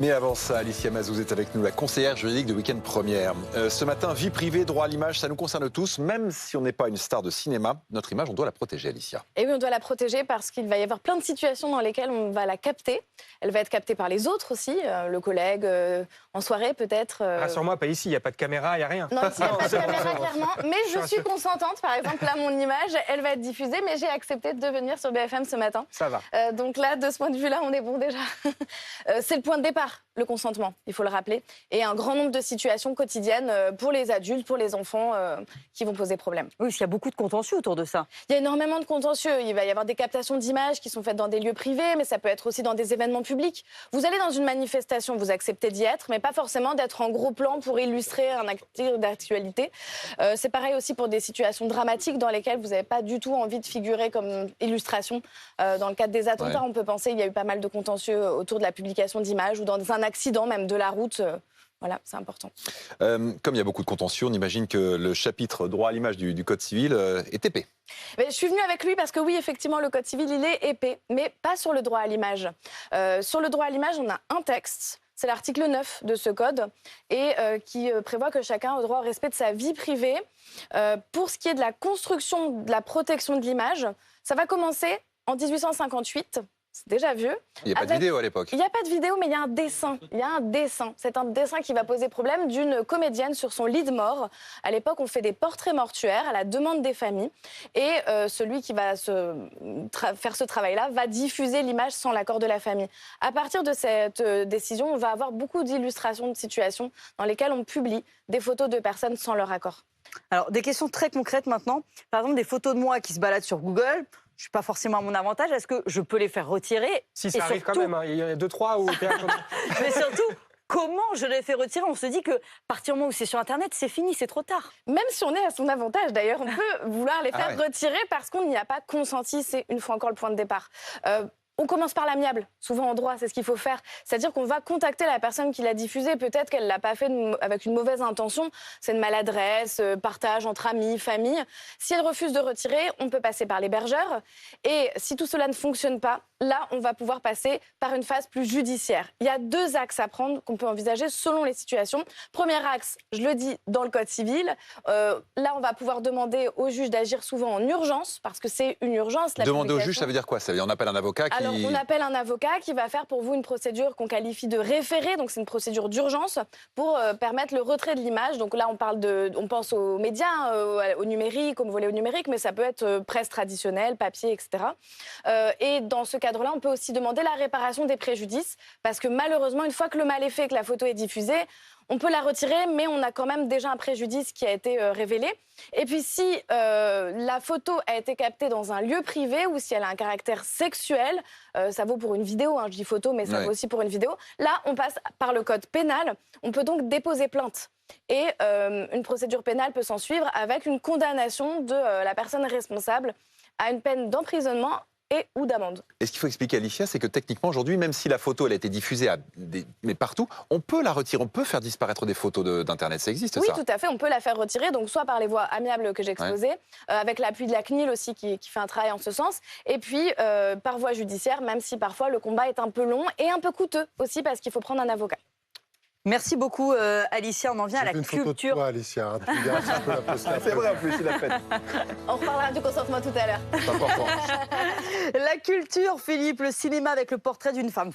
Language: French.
Mais avant ça, Alicia Mazouz est avec nous, la conseillère juridique de Week-end Première. Ce matin, vie privée, droit à l'image, ça nous concerne tous. Même si on n'est pas une star de cinéma, notre image, on doit la protéger, Alicia. Et oui, on doit la protéger parce qu'il va y avoir plein de situations dans lesquelles on va la capter. Elle va être captée par les autres aussi, le collègue, en soirée peut-être. Rassure-moi, pas ici, il n'y a pas de caméra, il n'y a rien. Non, il n'y a pas de caméra, clairement. Mais je suis consentante, par exemple, là, mon image, elle va être diffusée, mais j'ai accepté de venir sur BFM ce matin. Ça va. Donc là, de ce point de vue-là, on est bon déjà. C'est le point de départ, le consentement, il faut le rappeler. Et un grand nombre de situations quotidiennes pour les adultes, pour les enfants, qui vont poser problème. Oui, parce qu'il y a beaucoup de contentieux autour de ça. Il y a énormément de contentieux. Il va y avoir des captations d'images qui sont faites dans des lieux privés, mais ça peut être aussi dans des événements publics. Vous allez dans une manifestation, vous acceptez d'y être, mais pas forcément d'être en gros plan pour illustrer un acte d'actualité. C'est pareil aussi pour des situations dramatiques dans lesquelles vous n'avez pas du tout envie de figurer comme illustration. Dans le cadre des attentats, on peut penser qu'il y a eu pas mal de contentieux autour de la publication d'images ou dans un accident même de la route. Voilà, c'est important. Comme il y a beaucoup de contentieux, on imagine que le chapitre droit à l'image du Code civil est épais. Mais je suis venue avec lui parce que oui, effectivement, le Code civil, il est épais, mais pas sur le droit à l'image. Sur le droit à l'image, on a un texte, c'est l'article 9 de ce code, et qui prévoit que chacun a droit au respect de sa vie privée. Pour ce qui est de la construction, de la protection de l'image, ça va commencer en 1858. C'est déjà vieux. Il n'y a pas de vidéo à l'époque. Il n'y a pas de vidéo, mais il y a un dessin. Il y a un dessin. C'est un dessin qui va poser problème d'une comédienne sur son lit de mort. À l'époque, on fait des portraits mortuaires à la demande des familles. Et celui qui va faire ce travail-là va diffuser l'image sans l'accord de la famille. À partir de cette décision, on va avoir beaucoup d'illustrations de situations dans lesquelles on publie des photos de personnes sans leur accord. Alors, des questions très concrètes maintenant. Par exemple, des photos de moi qui se baladent sur Google. Je ne suis pas forcément à mon avantage. Est-ce que je peux les faire retirer? Si ça arrive quand même, hein. Il y en a 2-3 où... Mais surtout, comment je les fais retirer? On se dit que, à partir du moment où c'est sur Internet, c'est fini, c'est trop tard. Même si on est à son avantage, d'ailleurs, on peut vouloir les faire retirer parce qu'on n'y a pas consenti. C'est une fois encore le point de départ. On commence par l'amiable, souvent en droit, c'est ce qu'il faut faire. C'est-à-dire qu'on va contacter la personne qui l'a diffusé. Peut-être qu'elle ne l'a pas fait avec une mauvaise intention. C'est une maladresse, partage entre amis, famille. Si elle refuse de retirer, on peut passer par l'hébergeur. Et si tout cela ne fonctionne pas, là, on va pouvoir passer par une phase plus judiciaire. Il y a 2 axes à prendre qu'on peut envisager selon les situations. Premier axe, je le dis, dans le Code civil. Là, on va pouvoir demander au juge d'agir souvent en urgence, parce que c'est une urgence. Demander au juge, ça veut dire quoi? Ça veut dire on appelle un avocat qui... Alors, on appelle un avocat qui va faire pour vous une procédure qu'on qualifie de référé, donc c'est une procédure d'urgence pour permettre le retrait de l'image. Donc là, on pense aux médias, au numérique, au volet au numérique, mais ça peut être presse traditionnelle, papier, etc. Et dans ce cadre-là, on peut aussi demander la réparation des préjudices, parce que malheureusement, une fois que le mal est fait, que la photo est diffusée, on peut la retirer, mais on a quand même déjà un préjudice qui a été révélé. Et puis si la photo a été captée dans un lieu privé ou si elle a un caractère sexuel, ça vaut pour une vidéo, hein, je dis photo, mais ça vaut aussi pour une vidéo. Là, on passe par le code pénal. On peut donc déposer plainte. Et une procédure pénale peut s'en suivre avec une condamnation de la personne responsable à une peine d'emprisonnement et ou d'amende. Et ce qu'il faut expliquer à Alicia, c'est que techniquement, aujourd'hui, même si la photo elle a été diffusée mais partout, on peut la retirer, on peut faire disparaître des photos d'Internet, ça existe, oui, ça? Oui, tout à fait, on peut la faire retirer, donc soit par les voies amiables que j'ai exposées, avec l'appui de la CNIL aussi qui fait un travail en ce sens, et puis par voie judiciaire, même si parfois le combat est un peu long et un peu coûteux aussi parce qu'il faut prendre un avocat. Merci beaucoup, Alicia. On en vient à la culture. Photo de toi, Alicia. Hein. Tu verras un peu la poster. C'est vrai, en plus, il a fait. On reparlera du consentement tout à l'heure. C'est important. La culture, Philippe, le cinéma avec le portrait d'une femme